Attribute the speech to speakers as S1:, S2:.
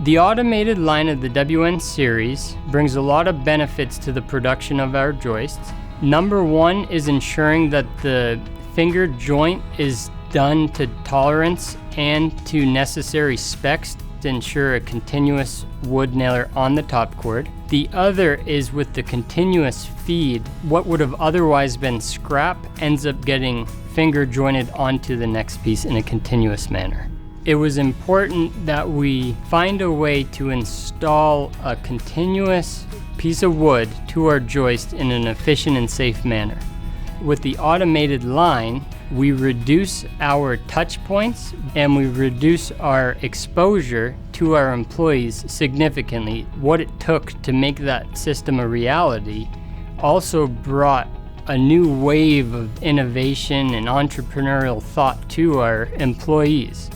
S1: The automated line of the WN-Series brings a lot of benefits to the production of our joists. Number one is ensuring that the finger joint is done to tolerance and to necessary specs to ensure a continuous wood nailer on the top chord. The other is with the continuous feed, what would have otherwise been scrap ends up getting finger jointed onto the next piece in a continuous manner. It was important that we find a way to install a continuous piece of wood to our joist in an efficient and safe manner. With the automated line, we reduce our touch points and we reduce our exposure to our employees significantly. What it took to make that system a reality also brought a new wave of innovation and entrepreneurial thought to our employees.